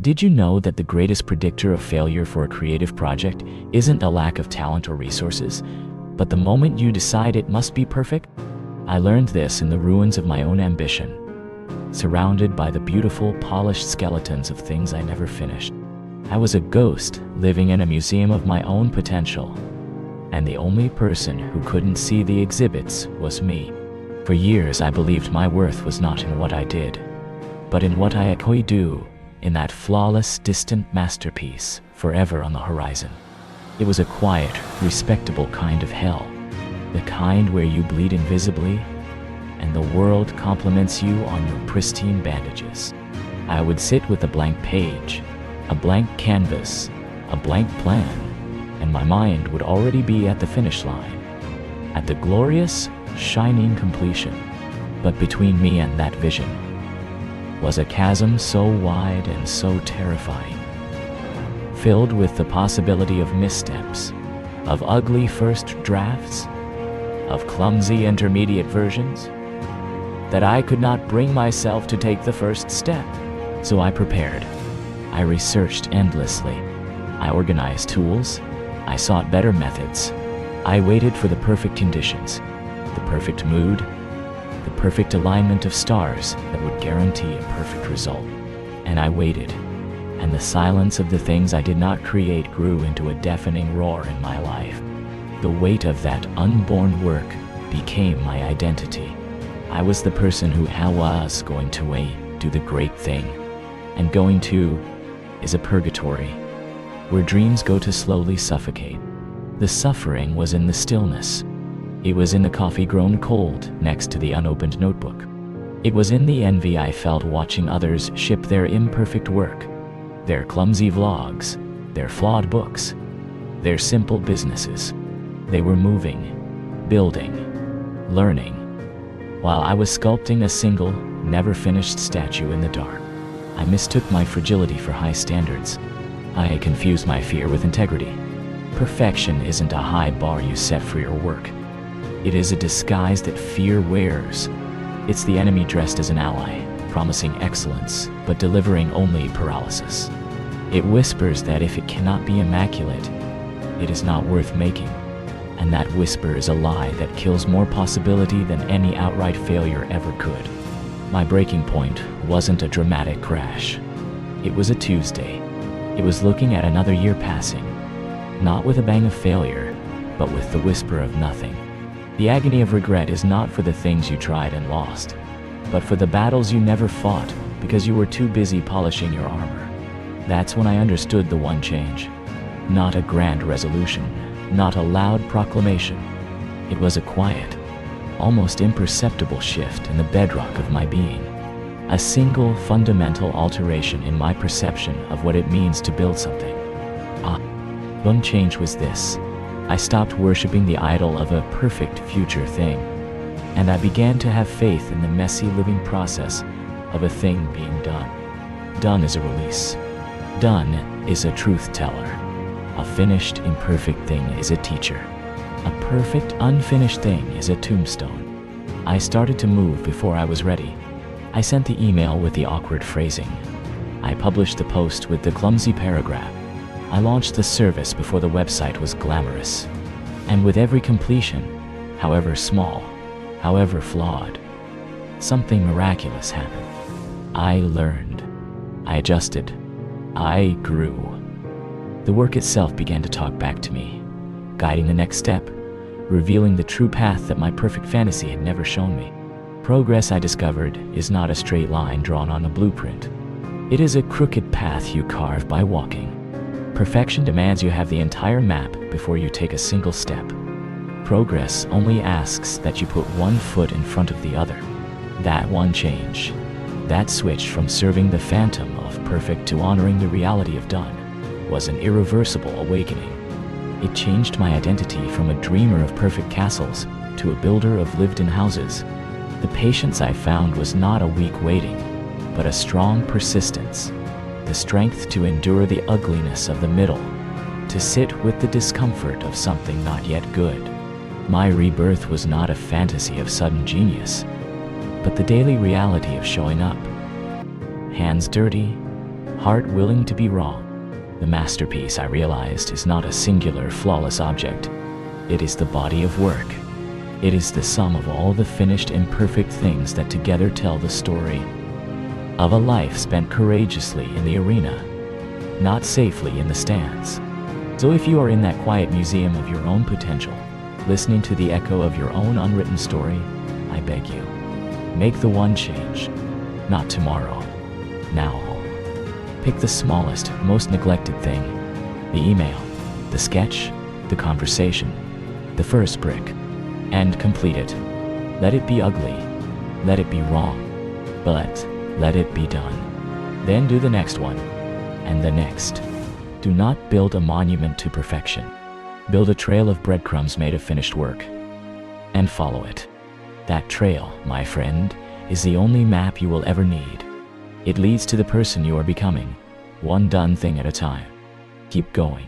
Did you know that the greatest predictor of failure for a creative project isn't a lack of talent or resources, but the moment you decide it must be perfect? I learned this in the ruins of my own ambition, surrounded by the beautiful, polished skeletons of things I never finished. I was a ghost living in a museum of my own potential, and the only person who couldn't see the exhibits was me. For years, I believed my worth was not in what I did, but in what I could do, in that flawless, distant masterpiece forever on the horizon. It was a quiet, respectable kind of hell, the kind where you bleed invisibly, and the world compliments you on your pristine bandages. I would sit with a blank page, a blank canvas, a blank plan, and my mind would already be at the finish line, at the glorious, shining completion. But between me and that vision was a chasm so wide and so terrifying, filled with the possibility of missteps, of ugly first drafts, of clumsy intermediate versions, that I could not bring myself to take the first step. So I prepared. I researched endlessly. I organized tools. I sought better methods. I waited for the perfect conditions, the perfect mood, the perfect alignment of stars that would guarantee a perfect result. And I waited, and the silence of the things I did not create grew into a deafening roar in my life. The weight of that unborn work became my identity. I was the person who was going to do the great thing. And going to is a purgatory, where dreams go to slowly suffocate. The suffering was in the stillness. It was in the coffee grown cold next to the unopened notebook. It was in the envy I felt watching others ship their imperfect work, their clumsy vlogs, their flawed books, their simple businesses. They were moving, building, learning, while I was sculpting a single, never-finished statue in the dark. I mistook my fragility for high standards. I confused my fear with integrity. Perfection isn't a high bar you set for your work. It is a disguise that fear wears. It's the enemy dressed as an ally, promising excellence, but delivering only paralysis. It whispers that if it cannot be immaculate, it is not worth making. And that whisper is a lie that kills more possibility than any outright failure ever could. My breaking point wasn't a dramatic crash. It was a Tuesday. It was looking at another year passing, not with a bang of failure, but with the whisper of nothing. The agony of regret is not for the things you tried and lost, but for the battles you never fought because you were too busy polishing your armor. That's when I understood the one change. Not a grand resolution, not a loud proclamation. It was a quiet, almost imperceptible shift in the bedrock of my being. A single fundamental alteration in my perception of what it means to build something. One change was this. I stopped worshiping the idol of a perfect future thing, and I began to have faith in the messy living process of a thing being done. Done is a release. Done is a truth teller. A finished, imperfect thing is a teacher. A perfect, unfinished thing is a tombstone. I started to move before I was ready. I sent the email with the awkward phrasing. I published the post with the clumsy paragraph. I launched the service before the website was glamorous. And with every completion, however small, however flawed, something miraculous happened. I learned. I adjusted. I grew. The work itself began to talk back to me, guiding the next step, revealing the true path that my perfect fantasy had never shown me. Progress, I discovered, is not a straight line drawn on a blueprint. It is a crooked path you carve by walking. Perfection demands you have the entire map before you take a single step. Progress only asks that you put one foot in front of the other. That one change, that switch from serving the phantom of perfect to honoring the reality of done, was an irreversible awakening. It changed my identity from a dreamer of perfect castles to a builder of lived-in houses. The patience I found was not a weak waiting, but a strong persistence. The strength to endure the ugliness of the middle, to sit with the discomfort of something not yet good. My rebirth was not a fantasy of sudden genius, but the daily reality of showing up. Hands dirty, heart willing to be wrong. The masterpiece, I realized, is not a singular, flawless object. It is the body of work. It is the sum of all the finished, imperfect things that together tell the story of a life spent courageously in the arena, not safely in the stands. So if you are in that quiet museum of your own potential, listening to the echo of your own unwritten story, I beg you, make the one change, not tomorrow, now. Pick the smallest, most neglected thing, the email, the sketch, the conversation, the first brick, and complete it. Let it be ugly, let it be wrong, but let it be done. Then do the next one, and the next. Do not build a monument to perfection. Build a trail of breadcrumbs made of finished work, and follow it. That trail, my friend, is the only map you will ever need. It leads to the person you are becoming, one done thing at a time. Keep going.